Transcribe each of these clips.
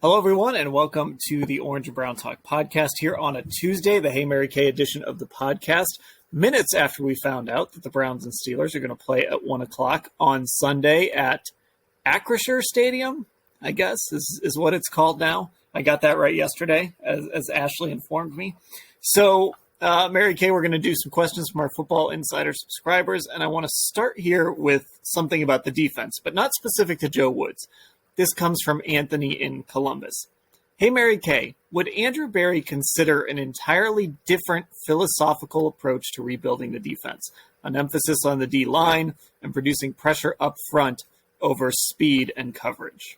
Hello, everyone, and welcome to the Orange and Brown Talk podcast here on a Tuesday, the Hey Mary Kay edition of the podcast. Minutes after we found out that the Browns and Steelers are going to play at 1 o'clock on Sunday at Acrisure Stadium, I guess is what it's called now. I got that right yesterday, as Ashley informed me. So, Mary Kay, we're going to do some questions from our Football Insider subscribers, and I want to start here with something about the defense, but not specific to Joe Woods. This comes from Anthony in Columbus. Hey, Mary Kay, would Andrew Berry consider an entirely different philosophical approach to rebuilding the defense, an emphasis on the D-line and producing pressure up front over speed and coverage?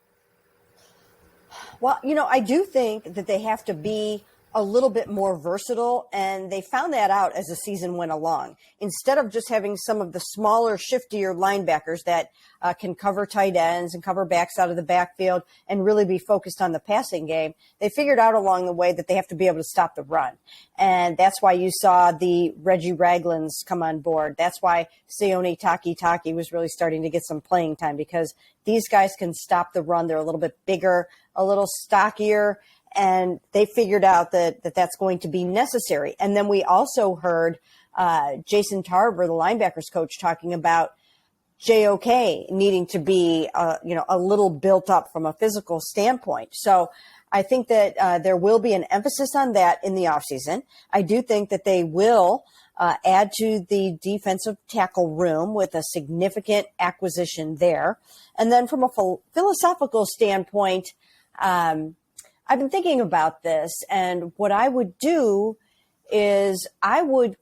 Well, I do think that they have to be a little bit more versatile, and they found that out as the season went along. Instead of just having some of the smaller, shiftier linebackers that can cover tight ends and cover backs out of the backfield and really be focused on the passing game, they figured out along the way that they have to be able to stop the run. And that's why you saw the Reggie Raglins come on board. That's why Sione Takitaki was really starting to get some playing time, because these guys can stop the run. They're a little bit bigger, a little stockier, and they figured out that that's going to be necessary. And then we also heard Jason Tarver, the linebackers coach, talking about JOK needing to be, a little built up from a physical standpoint. So I think that there will be an emphasis on that in the offseason. I do think that they will add to the defensive tackle room with a significant acquisition there. And then from a philosophical standpoint, I've been thinking about this, and what I would do is I would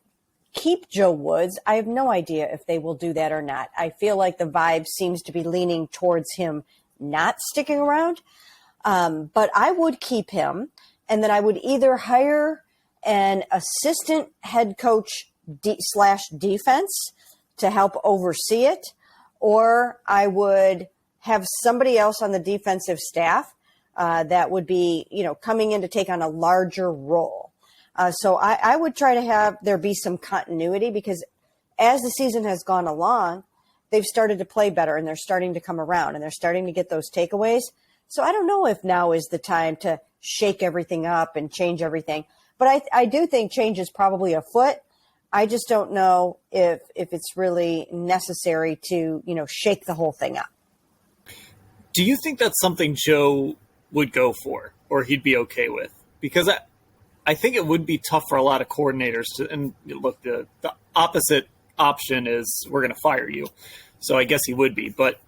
keep Joe Woods. I have no idea if they will do that or not. I feel like the vibe seems to be leaning towards him not sticking around, but I would keep him, and then I would either hire an assistant head coach / defense to help oversee it, or I would have somebody else on the defensive staff that would be, coming in to take on a larger role. So I would try to have there be some continuity, because as the season has gone along, they've started to play better and they're starting to come around and they're starting to get those takeaways. So I don't know if now is the time to shake everything up and change everything. But I do think change is probably afoot. I just don't know if it's really necessary to, shake the whole thing up. Do you think that's something Joe would go for, or he'd be okay with? Because I think it would be tough for a lot of coordinators to, and look, the opposite option is we're going to fire you. So I guess he would be, but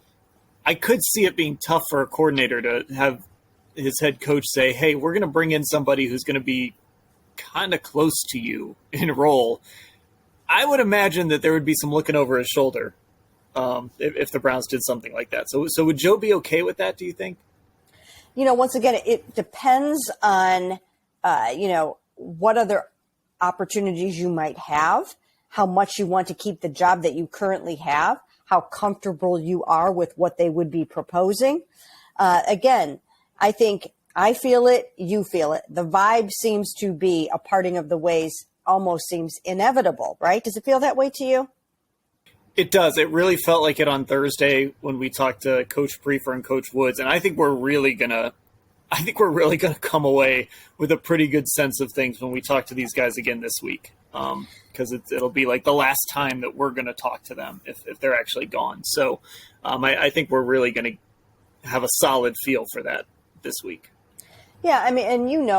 I could see it being tough for a coordinator to have his head coach say, hey, we're going to bring in somebody who's going to be kind of close to you in role. I would imagine that there would be some looking over his shoulder if the Browns did something like that. So would Joe be okay with that, do you think? Once again, it depends on, what other opportunities you might have, how much you want to keep the job that you currently have, how comfortable you are with what they would be proposing. Again, I think I feel it, you feel it. The vibe seems to be a parting of the ways, almost seems inevitable, right? Does it feel that way to you? It does. It really felt like it on Thursday when we talked to Coach Prefer and Coach Woods, and I think we're really gonna come away with a pretty good sense of things when we talk to these guys again this week, because it'll be like the last time that we're gonna talk to them if they're actually gone. So I think we're really gonna have a solid feel for that this week. Yeah, I mean, and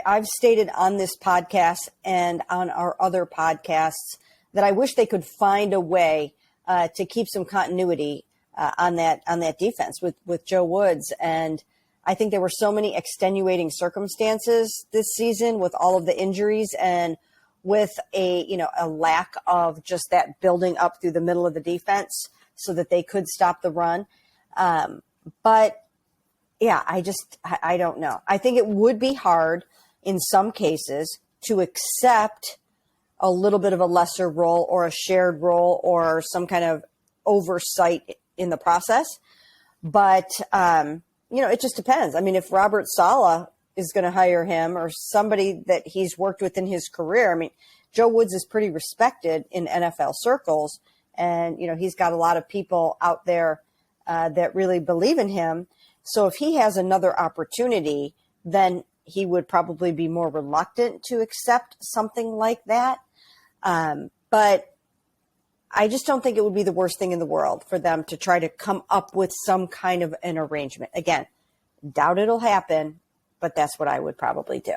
I've stated on this podcast and on our other podcasts that I wish they could find a way to keep some continuity on that defense with Joe Woods. And I think there were so many extenuating circumstances this season with all of the injuries and with a lack of just that building up through the middle of the defense so that they could stop the run. But yeah, I don't know. I think it would be hard in some cases to accept a little bit of a lesser role or a shared role or some kind of oversight in the process. But, it just depends. I mean, if Robert Saleh is going to hire him or somebody that he's worked with in his career, I mean, Joe Woods is pretty respected in NFL circles. And, he's got a lot of people out there that really believe in him. So if he has another opportunity, then he would probably be more reluctant to accept something like that. But I just don't think it would be the worst thing in the world for them to try to come up with some kind of an arrangement. Again, doubt it'll happen, but that's what I would probably do.